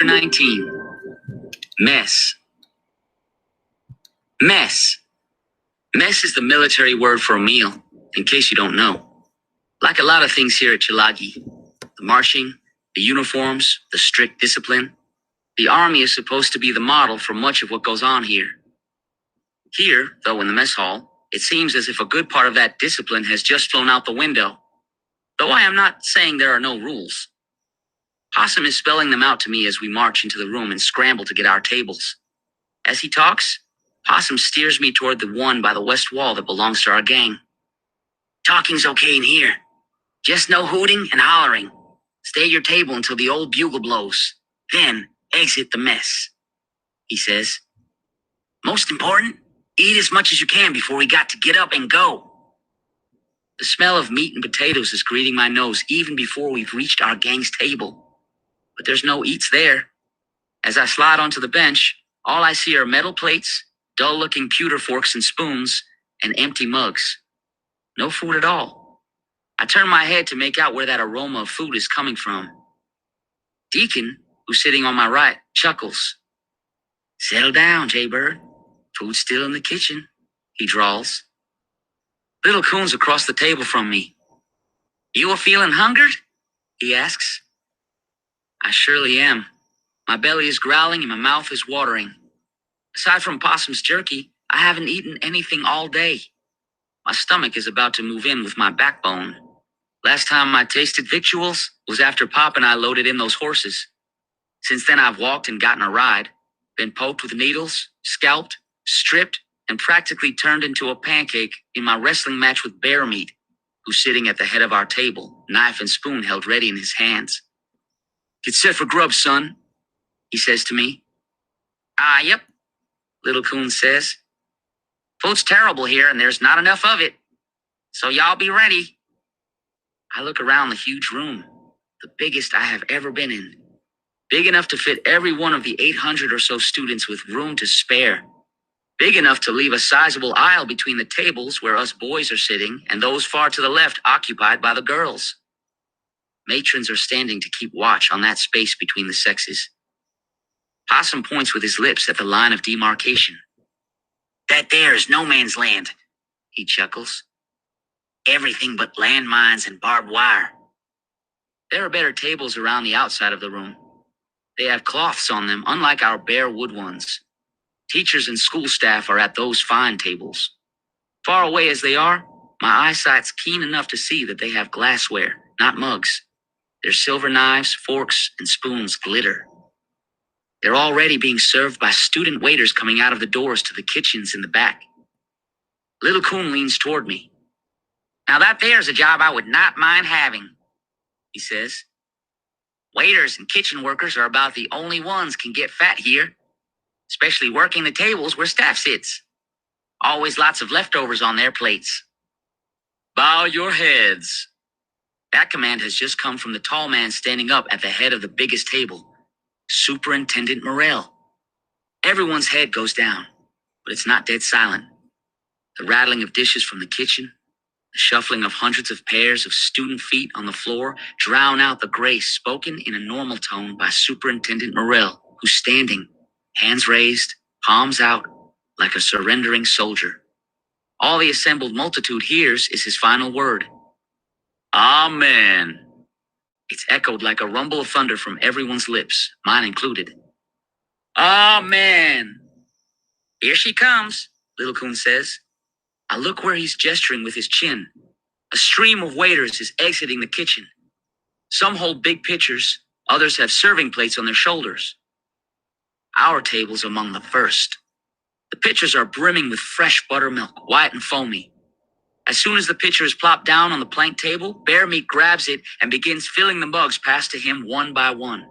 19. Mess. Mess. Mess is the military word for a meal, in case you don't know. Like a lot of things here at Chilagi, the marching, the uniforms, the strict discipline, the army is supposed to be the model for much of what goes on here. Here, though, in the mess hall, it seems as if a good part of that discipline has just flown out the window. Though I am not saying there are no rules. Possum is spelling them out to me as we march into the room and scramble to get our tables. As he talks, Possum steers me toward the one by the west wall that belongs to our gang. Talking's okay in here. Just no hooting and hollering. Stay at your table until the old bugle blows. Then exit the mess, he says. Most important, eat as much as you can before we got to get up and go. The smell of meat and potatoes is greeting my nose even before we've reached our gang's table. But there's no eats there. As I slide onto the bench, all I see are metal plates, dull-looking pewter forks and spoons, and empty mugs. No food at all. I turn my head to make out where that aroma of food is coming from. Deacon, who's sitting on my right, chuckles. Settle down, Jaybird. Food's still in the kitchen, he drawls. Little Coon's across the table from me. You a feeling hungered? He asks. I surely am. My belly is growling and my mouth is watering. Aside from Possum's jerky, I haven't eaten anything all day. My stomach is about to move in with my backbone. Last time I tasted victuals was after Pop and I loaded in those horses. Since then I've walked and gotten a ride, been poked with needles, scalped, stripped, and practically turned into a pancake in my wrestling match with Bear Meat, who's sitting at the head of our table, knife and spoon held ready in his hands. Get set for grub, son, he says to me. Yep, Little Coon says. Food's terrible here and there's not enough of it, so y'all be ready. I look around the huge room, the biggest I have ever been in. Big enough to fit every one of the 800 or so students with room to spare. Big enough to leave a sizable aisle between the tables where us boys are sitting and those far to the left occupied by the girls. Matrons are standing to keep watch on that space between the sexes. Possum points with his lips at the line of demarcation. That there is no man's land, he chuckles. Everything but landmines and barbed wire. There are better tables around the outside of the room. They have cloths on them, unlike our bare wood ones. Teachers and school staff are at those fine tables. Far away as they are, my eyesight's keen enough to see that they have glassware, not mugs. Their silver knives, forks, and spoons glitter. They're already being served by student waiters coming out of the doors to the kitchens in the back. Little Coon leans toward me. Now that there's a job I would not mind having, he says. Waiters and kitchen workers are about the only ones can get fat here, especially working the tables where staff sits. Always lots of leftovers on their plates. Bow your heads. That command has just come from the tall man standing up at the head of the biggest table, Superintendent Morrell. Everyone's head goes down, but it's not dead silent. The rattling of dishes from the kitchen, the shuffling of hundreds of pairs of student feet on the floor drown out the grace spoken in a normal tone by Superintendent Morrell, who's standing, hands raised, palms out, like a surrendering soldier. All the assembled multitude hears is his final word. Amen. It's echoed like a rumble of thunder from everyone's lips, mine included. Amen. Here she comes, Little Coon says. I look where he's gesturing with his chin. A stream of waiters is exiting the kitchen. Some hold big pitchers, others have serving plates on their shoulders. Our table's among the first. The pitchers are brimming with fresh buttermilk, white and foamy. As soon as the pitcher is plopped down on the plank table, Bear Meat grabs it and begins filling the mugs passed to him one by one.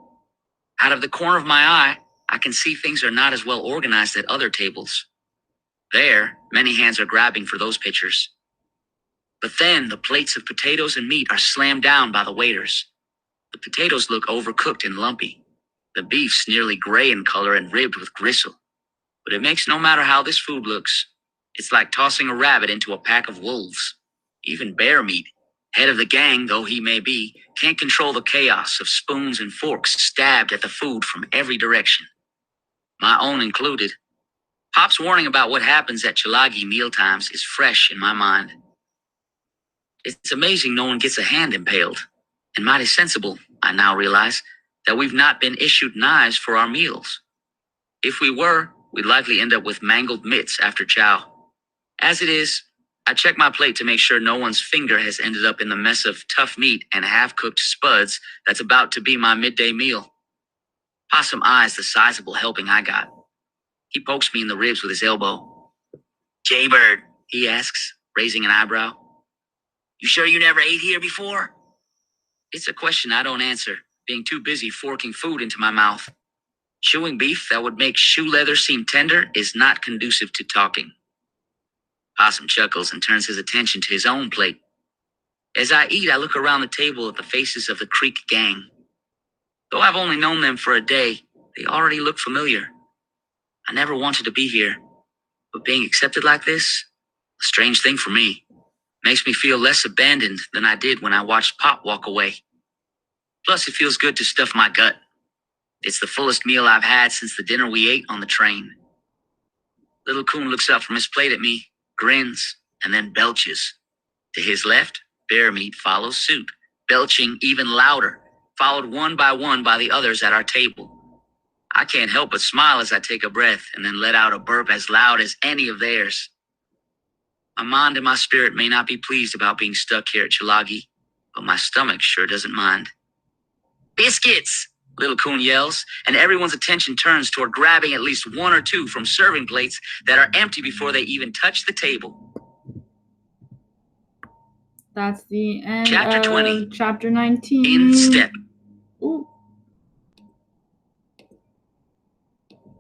Out of the corner of my eye, I can see things are not as well organized at other tables. There, many hands are grabbing for those pitchers. But then the plates of potatoes and meat are slammed down by the waiters. The potatoes look overcooked and lumpy. The beef's nearly gray in color and ribbed with gristle. But it makes no matter how this food looks. It's like tossing a rabbit into a pack of wolves. Even Bear Meat, Head of the gang, though he may be, can't control the chaos of spoons and forks stabbed at the food from every direction, my own included. Pop's warning about what happens at Chilagi mealtimes is fresh in my mind. It's amazing no one gets a hand impaled, and mighty sensible, I now realize, that we've not been issued knives for our meals. If we were, we'd likely end up with mangled mitts after chow. As it is, I check my plate to make sure no one's finger has ended up in the mess of tough meat and half-cooked spuds that's about to be my midday meal. Possum eyes the sizable helping I got. He pokes me in the ribs with his elbow. "Jaybird," he asks, raising an eyebrow. "You sure you never ate here before?" It's a question I don't answer, being too busy forking food into my mouth. Chewing beef that would make shoe leather seem tender is not conducive to talking. Possum chuckles and turns his attention to his own plate. As I eat, I look around the table at the faces of the Creek gang. Though I've only known them for a day, they already look familiar. I never wanted to be here, but being accepted like this, a strange thing for me, makes me feel less abandoned than I did when I watched Pop walk away. Plus, it feels good to stuff my gut. It's the fullest meal I've had since the dinner we ate on the train. Little Coon looks up from his plate at me, grins, and then belches. To his left, Bear Meat follows suit, belching even louder, followed one by the others at our table. I can't help but smile as I take a breath and then let out a burp as loud as any of theirs. My mind and my spirit may not be pleased about being stuck here at Chilagi, but my stomach sure doesn't mind. "Biscuits!" Little Coon yells, and everyone's attention turns toward grabbing at least one or two from serving plates that are empty before they even touch the table. That's the end Chapter of 20. Chapter 19. In Step. Ooh.